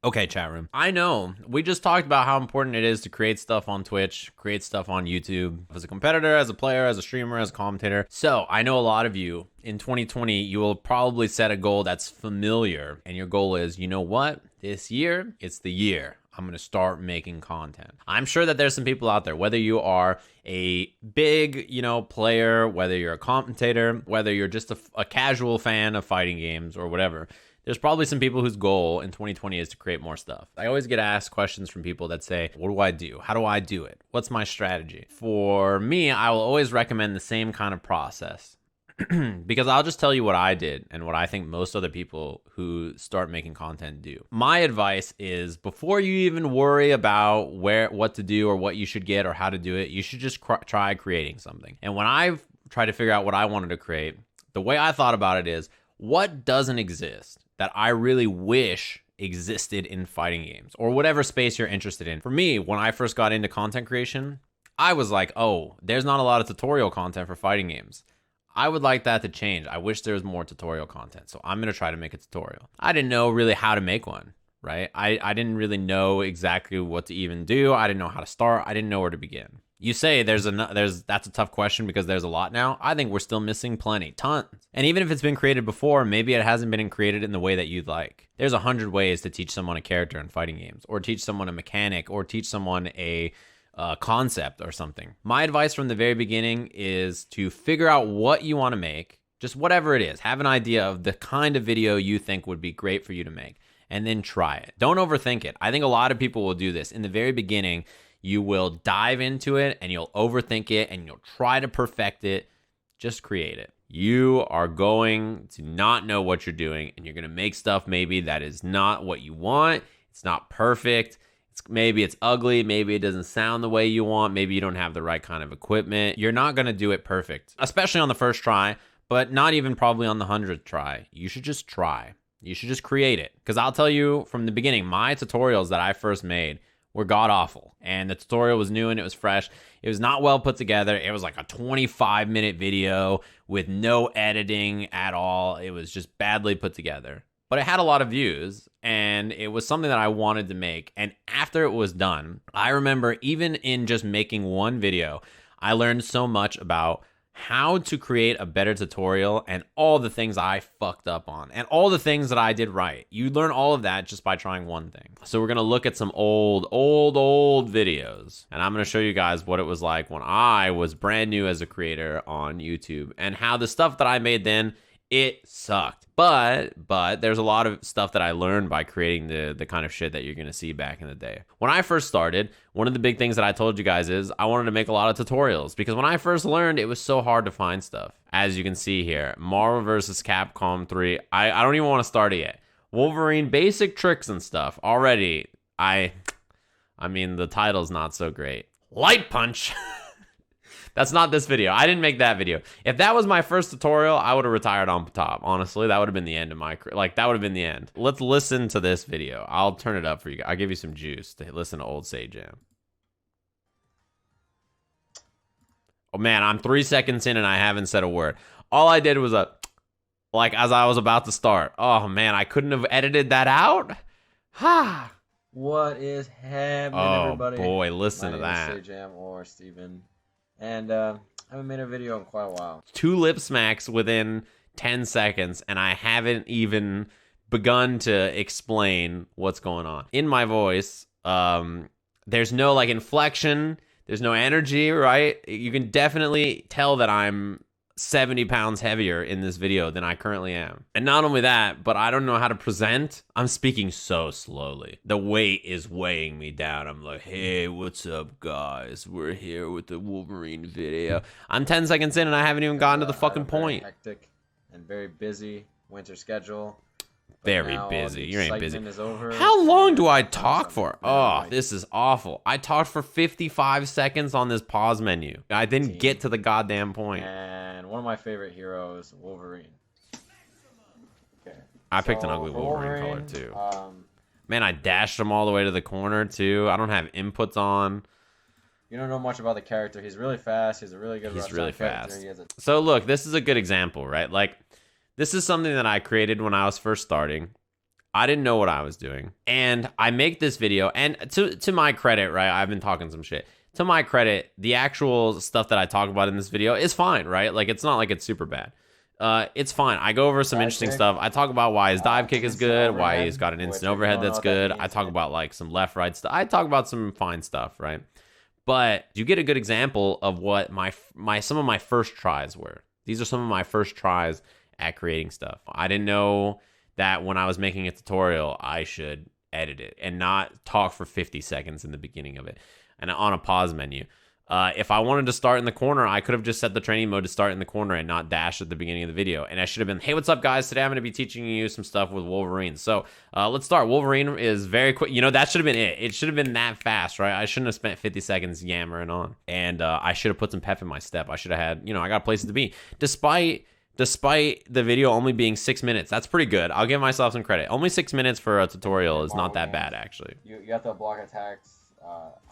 Okay, chat room. I know we just talked about how important it is to create stuff on Twitch, create stuff on YouTube as a competitor, as a player, as a streamer, as a commentator. So I know a lot of you in 2020, you will probably set a goal that's familiar. And your goal is, you know what? This year, it's the year I'm going to start making content. I'm sure that there's some people out there, whether you are a big, player, whether you're a commentator, whether you're just a casual fan of fighting games or whatever. There's probably some people whose goal in 2020 is to create more stuff. I always get asked questions from people that say, what do I do? How do I do it? What's my strategy? For me, I will always recommend the same kind of process. Because I'll just tell you what I did and what I think most other people who start making content do. My advice is, before you even worry about what to do or what you should get or how to do it, you should just try creating something. And when I tried to figure out what I wanted to create, the way I thought about it is, what doesn't exist that I really wish existed in fighting games or whatever space you're interested in? For me, when I first got into content creation, I was like, oh, there's not a lot of tutorial content for fighting games. I would like that to change. I wish there was more tutorial content. So I'm going to try to make a tutorial. I didn't know really how to make one, right? I didn't really know exactly what to even do. I didn't know how to start. I didn't know where to begin. You say that's a tough question because there's a lot now. I think we're still missing plenty, tons. And even if it's been created before, maybe it hasn't been created in the way that you'd like. There's 100 ways to teach someone a character in fighting games, or teach someone a mechanic, or teach someone a concept or something. My advice from the very beginning is to figure out what you want to make, just whatever it is. Have an idea of the kind of video you think would be great for you to make, and then try it. Don't overthink it. I think a lot of people will do this. In the very beginning, you will dive into it and you'll overthink it and you'll try to perfect it. Just create it. You are going to not know what you're doing, and you're going to make stuff maybe that is not what you want. It's not perfect. Maybe it's ugly. Maybe it doesn't sound the way you want. Maybe you don't have the right kind of equipment. You're not going to do it perfect, especially on the first try, but not even probably on the 100th try. You should just try. You should just create it. Because I'll tell you from the beginning, my tutorials that I first made were god awful, and the tutorial was new and it was fresh. It was not well put together. It was like a 25-minute video with no editing at all. It was just badly put together, but it had a lot of views, and it was something that I wanted to make. And after it was done, I remember even in just making one video, I learned so much about how to create a better tutorial and all the things I fucked up on and all the things that I did right. You learn all of that just by trying one thing. So we're going to look at some old videos, and I'm going to show you guys what it was like when I was brand new as a creator on YouTube, and how the stuff that I made then, it sucked. But there's a lot of stuff that I learned by creating the kind of shit that you're going to see back in the day. When I first started, one of the big things that I told you guys is I wanted to make a lot of tutorials, because when I first learned, it was so hard to find stuff. As you can see here, Marvel vs. Capcom 3. I don't even want to start it yet. Wolverine basic tricks and stuff. Already, I mean, the title's not so great. Light Punch. That's not this video. I didn't make that video. If that was my first tutorial, I would have retired on top. Honestly, that would have been the end of my career. Like, that would have been the end. Let's listen to this video. I'll turn it up for you guys. I'll give you some juice to listen to old Sajam. Oh man, I'm 3 seconds in and I haven't said a word. All I did was as I was about to start. Oh man, I couldn't have edited that out. Ha! What is happening, everybody? Oh boy, listen to that. My name is Sajam or Steven. And I haven't made a video in quite a while. 2 lip smacks within 10 seconds, and I haven't even begun to explain what's going on. In my voice, there's no inflection, there's no energy, right? You can definitely tell that I'm 70 pounds heavier in this video than I currently am. And not only that, but I don't know how to present. I'm speaking so slowly. The weight is weighing me down. I'm like, hey, what's up, guys? We're here with the Wolverine video. I'm 10 seconds in and I haven't even gotten to the fucking point. Hectic and very busy winter schedule. Very busy. You ain't busy. Over. How long do I talk for? Oh, this is awful. I talked for 55 seconds on this pause menu. I didn't get to the goddamn point. And one of my favorite heroes, Wolverine. Okay. I picked an ugly Wolverine color too. Man, I dashed him all the way to the corner too. I don't have inputs on. You don't know much about the character. He's really fast. He's a really good. He's really fast. So look, this is a good example, right? Like, this is something that I created when I was first starting. I didn't know what I was doing. And I make this video, and to my credit, right? I've been talking some shit. To my credit, the actual stuff that I talk about in this video is fine, right? Like, it's not like it's super bad. It's fine. I go over some interesting stuff. I talk about why his dive kick is good, why he's got an instant overhead that's good. I talk about like some left, right stuff. I talk about some fine stuff, right? But you get a good example of what some of my first tries were. These are some of my first tries at creating stuff. I didn't know that when I was making a tutorial, I should edit it and not talk for 50 seconds in the beginning of it and on a pause menu. If I wanted to start in the corner, I could have just set the training mode to start in the corner and not dash at the beginning of the video. And I should have been, hey, what's up, guys? Today I'm going to be teaching you some stuff with Wolverine. So let's start. Wolverine is very quick. You know, that should have been it. It should have been that fast, right? I shouldn't have spent 50 seconds yammering on. And I should have put some pep in my step. I should have had, you know, I got places to be. Despite the video only being 6 minutes, that's pretty good. I'll give myself some credit. Only 6 minutes for a tutorial is not that bad, actually. You have to block attacks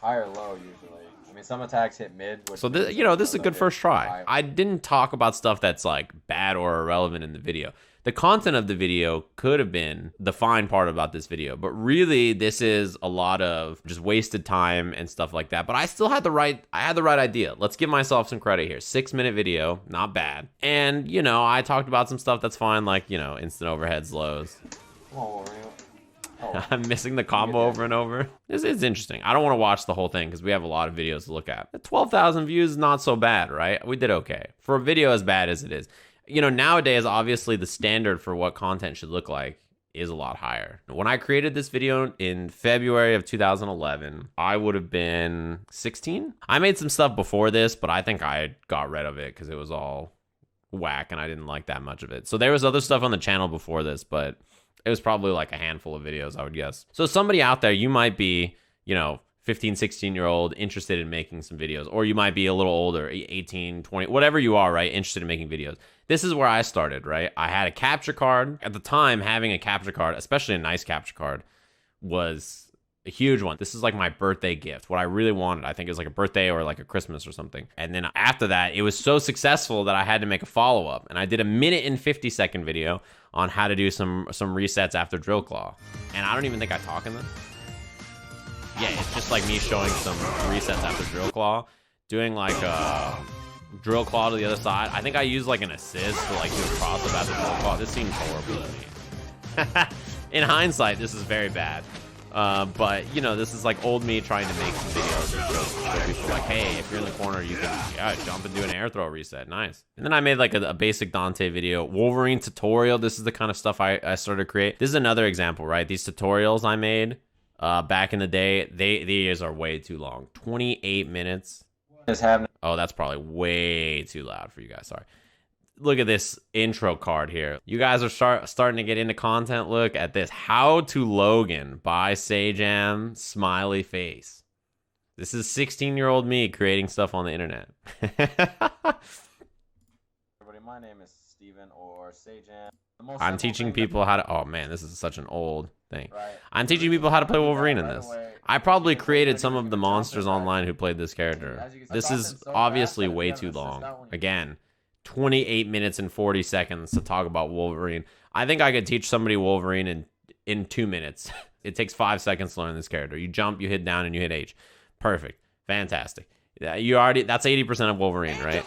high or low usually. I mean, some attacks hit mid. So this, you know, this is a good first try. I didn't talk about stuff that's like bad or irrelevant in the video. The content of the video could have been the fine part about this video, but really this is a lot of just wasted time and stuff like that. But I still had the right idea. Let's give myself some credit here. 6 minute video, not bad. And, you know, I talked about some stuff that's fine, like, you know, instant overheads, lows. Come on, Wolverine. Oh. I'm missing the combo over and over. It's interesting. I don't want to watch the whole thing because we have a lot of videos to look at. 12,000 views is not so bad, right? We did okay. For a video as bad as it is. You know, nowadays, obviously, the standard for what content should look like is a lot higher. When I created this video in February of 2011, I would have been 16. I made some stuff before this, but I think I got rid of it because it was all whack and I didn't like that much of it. So there was other stuff on the channel before this, but it was probably like a handful of videos, I would guess. So somebody out there, you might be, you know, 15, 16-year-old interested in making some videos, or you might be a little older, 18, 20, whatever you are, right, interested in making videos. This is where I started, right? I had a capture card. At the time, having a capture card, especially a nice capture card, was a huge one. This is like my birthday gift. What I really wanted, I think it was like a birthday or like a Christmas or something. And then after that, it was so successful that I had to make a follow-up. And I did a 1:50 video on how to do some resets after Drill Claw. And I don't even think I talk in this. Yeah, it's just like me showing some resets after Drill Claw, doing like Drill Claw to the other side. I think I used like an assist to like do a cross up after Drill Claw. This seems horrible to me. In hindsight, this is very bad. But you know, this is like old me trying to make some videos and show people like, hey, if you're in the corner, you can jump and do an air throw reset. Nice. And then I made like a basic Dante video, Wolverine tutorial. This is the kind of stuff I started to create. This is another example, right? These tutorials I made back in the day, these are way too long. 28 minutes. Oh, that's probably way too loud for you guys. Sorry. Look at this intro card here. You guys are starting to get into content. Look at this. How to Logan by Sajam, smiley face. This is 16-year-old me creating stuff on the internet. Everybody, my name is Steven or Sajam. I'm teaching people how to... Oh, man, this is such an old thing. Right. I'm teaching people how to play Wolverine in this. I probably created some of the monsters online who played this character. This is obviously way too long. Again, 28 minutes and 40 seconds to talk about Wolverine. I think I could teach somebody Wolverine in 2 minutes. It takes 5 seconds to learn this character. You jump, you hit down, and you hit H. Perfect. Fantastic. That's 80% of Wolverine, right?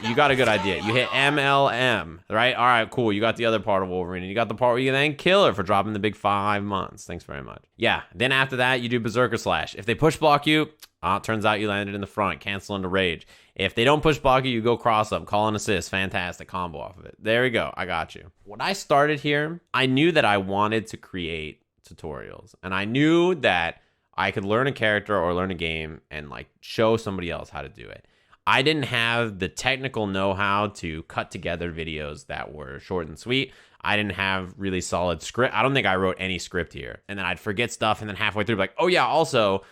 You got a good idea. You hit MLM, right? All right, cool. You got the other part of Wolverine, and you got the part where you then kill her for dropping the big 5 months. Thanks very much. Yeah. Then after that, you do Berserker Slash. If they push block you, it turns out you landed in the front. Cancel into Rage. If they don't push block you, you go cross up. Call an assist. Fantastic combo off of it. There we go. I got you. When I started here, I knew that I wanted to create tutorials, and I knew that I could learn a character or learn a game and like show somebody else how to do it. I didn't have the technical know-how to cut together videos that were short and sweet. I didn't have really solid script. I don't think I wrote any script here. And then I'd forget stuff, and then halfway through, like, oh yeah, also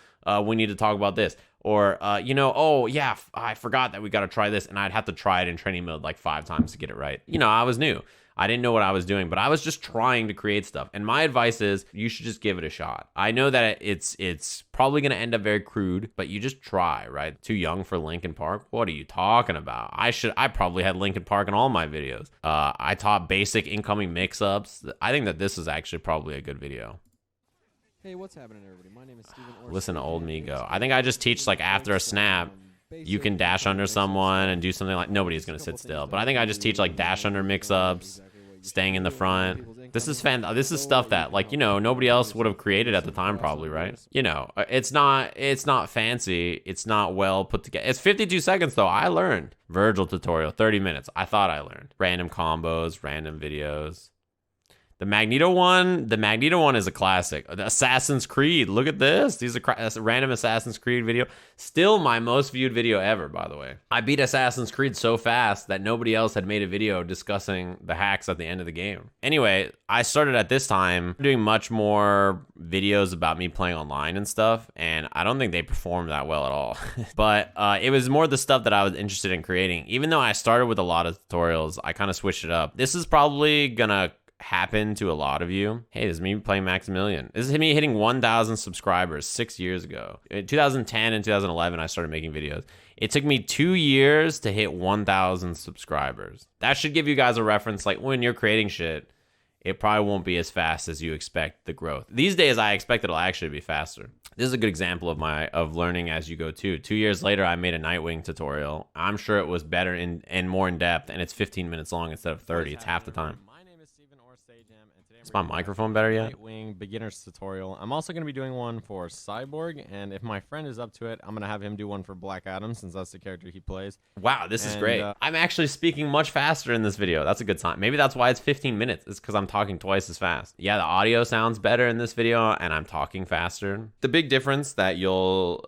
we need to talk about this. Or, you know, oh yeah, I forgot that we got to try this. And I'd have to try it in training mode like 5 times to get it right. You know, I was new. I didn't know what I was doing, but I was just trying to create stuff. And my advice is you should just give it a shot. I know that it's probably going to end up very crude, but you just try, right? Too young for Linkin Park? What are you talking about? I probably had Linkin Park in all my videos. I taught basic incoming mix-ups. I think that this is actually probably a good video. Hey, what's happening, everybody? My name is Steven. Listen to old me go. I think I just teach like after a snap, you can dash under someone and do something like nobody's going to sit still. But I think I just teach like dash under mix-ups, staying in the front. This is stuff that like, you know, nobody else would have created at the time probably, right? You know, it's not fancy. It's not well put together. It's 52 seconds though. I learned. Virgil tutorial, 30 minutes. I thought I learned. Random combos, random videos. The Magneto one is a classic. The Assassin's Creed, look at this. These are a random Assassin's Creed video. Still my most viewed video ever, by the way. I beat Assassin's Creed so fast that nobody else had made a video discussing the hacks at the end of the game. Anyway, I started at this time doing much more videos about me playing online and stuff, and I don't think they performed that well at all. But it was more the stuff that I was interested in creating. Even though I started with a lot of tutorials, I kind of switched it up. This is probably gonna happen to a lot of you. Hey, this is me playing Maximilian. This is me hitting 1,000 subscribers 6 years ago. In 2010 and 2011, I started making videos. It took me 2 years to hit 1,000 subscribers. That should give you guys a reference. Like when you're creating shit, it probably won't be as fast as you expect the growth. These days, I expect it'll actually be faster. This is a good example of learning as you go too. 2 years later, I made a Nightwing tutorial. I'm sure it was better and more in depth, and it's 15 minutes long instead of 30. It's half the time. Is my microphone better yet? Nightwing beginner's tutorial. I'm also going to be doing one for Cyborg, and if my friend is up to it, I'm going to have him do one for Black Adam, since that's the character he plays. Wow, this is great. I'm actually speaking much faster in this video. That's a good sign. Maybe that's why it's 15 minutes. It's because I'm talking twice as fast. Yeah, the audio sounds better in this video, and I'm talking faster. The big difference that you'll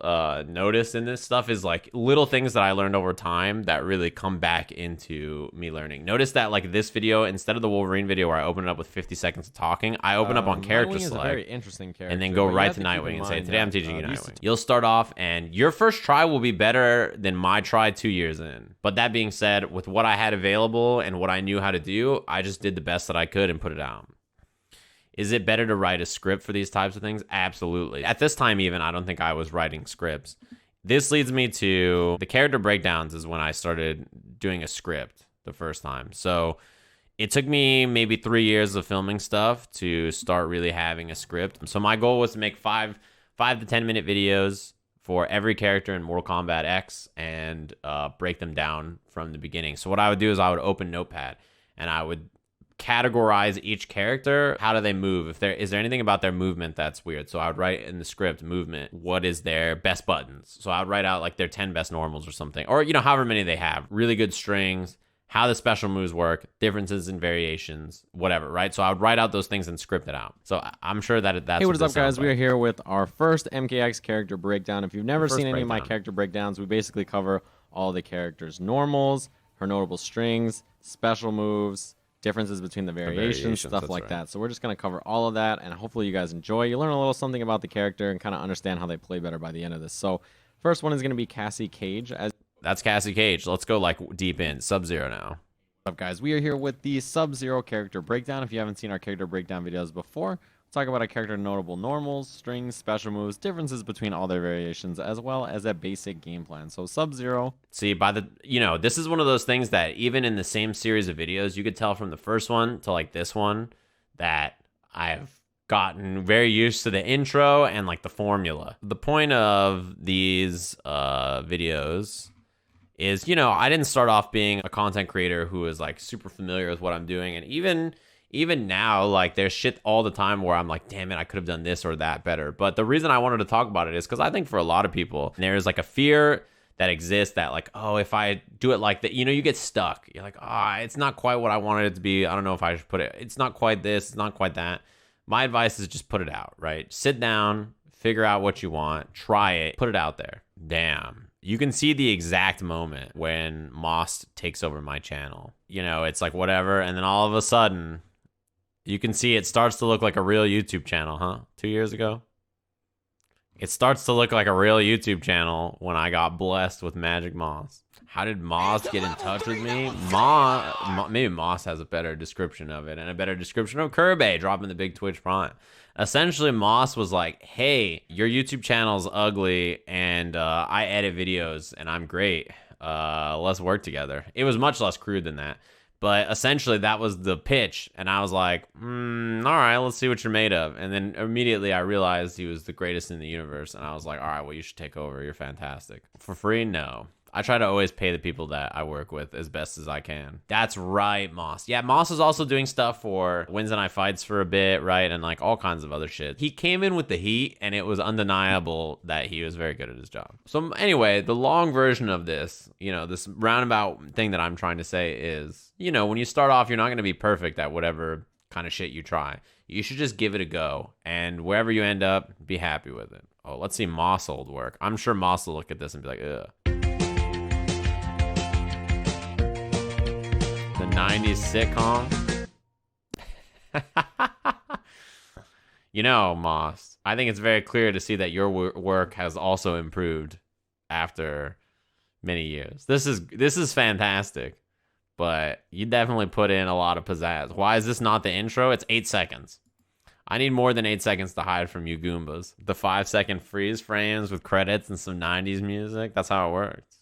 notice in this stuff is like little things that I learned over time that really come back into me learning. Notice that like this video, instead of the Wolverine video where I open it up with 50 seconds of talking, I open up on character Nightwing select, is a very interesting character, and then go right to Nightwing and say, today I'm teaching you Nightwing. You'll start off and your first try will be better than my try 2 years in. But that being said, with what I had available and what I knew how to do, I just did the best that I could and put it out. Is it better to write a script for these types of things? Absolutely. At this time even, I don't think I was writing scripts. This leads me to the character breakdowns is when I started doing a script the first time. So it took me maybe 3 years of filming stuff to start really having a script. So my goal was to make 5 to 10 minute videos for every character in Mortal Kombat X and break them down from the beginning. So what I would do is I would open Notepad and I would categorize each character. How do they move? Is there anything about their movement that's weird? So I would write in the script movement, what is their best buttons? So I would write out like their 10 best normals or something, or you know, however many they have. Really good strings, how the special moves work, differences and variations, whatever, right? So I would write out those things and script it out. So I'm sure that's Hey, what is up, guys? We are here with our first MKX character breakdown. If you've never seen any of my character breakdowns, we basically cover all the characters' normals, her notable strings, special moves, differences between the variations, stuff like that. So we're just going to cover all of that, and hopefully you guys enjoy. You learn a little something about the character and kind of understand how they play better by the end of this. So first one is going to be Cassie Cage. That's Cassie Cage. Let's go like deep in. Sub-Zero now. What's up, guys? We are here with the Sub-Zero character breakdown. If you haven't seen our character breakdown videos before, we'll talk about a character notable normals, strings, special moves, differences between all their variations, as well as a basic game plan. So Sub-Zero. See, this is one of those things that even in the same series of videos, you could tell from the first one to like this one that I've gotten very used to the intro and like the formula. The point of these videos is, you know, I didn't start off being a content creator who is like super familiar with what I'm doing. And even now, like there's shit all the time where I'm like, damn it, I could have done this or that better. But the reason I wanted to talk about it is because I think for a lot of people, there's like a fear that exists that like, oh, if I do it like that, you know, you get stuck. You're like, it's not quite what I wanted it to be. I don't know if I should put it. It's not quite this. It's not quite that. My advice is just put it out, right? Sit down, figure out what you want, try it, put it out there. Damn. You can see the exact moment when Moste takes over my channel. You know, it's like whatever, and then all of a sudden, you can see it starts to look like a real YouTube channel, huh? 2 years ago? It starts to look like a real YouTube channel when I got blessed with Magic Moss. How did Moss get in touch with me? Maybe Moss has a better description of it and a better description of Kirby dropping the big Twitch Prime. Essentially, Moss was like, hey, your YouTube channel's ugly and I edit videos and I'm great. Let's work together. It was much less crude than that. But essentially, that was the pitch. And I was like, all right, let's see what you're made of. And then immediately I realized he was the greatest in the universe. And I was like, all right, well, you should take over. You're fantastic. For free? No. I try to always pay the people that I work with as best as I can. That's right, Moss. Yeah, Moss is also doing stuff for Wins and I Fights for a bit, right? And like all kinds of other shit. He came in with the heat and it was undeniable that he was very good at his job. So anyway, the long version of this, this roundabout thing that I'm trying to say is, when you start off, you're not going to be perfect at whatever kind of shit you try. You should just give it a go. And wherever you end up, be happy with it. Oh, let's see Moss old work. I'm sure Moss will look at this and be like, ugh. The 90s sitcom. Moss, I think it's very clear to see that your work has also improved after many years. This is fantastic, but you definitely put in a lot of pizzazz. Why is this not the intro? It's 8 seconds. I need more than 8 seconds to hide from you Goombas. The 5-second freeze frames with credits and some 90s music. That's how it works.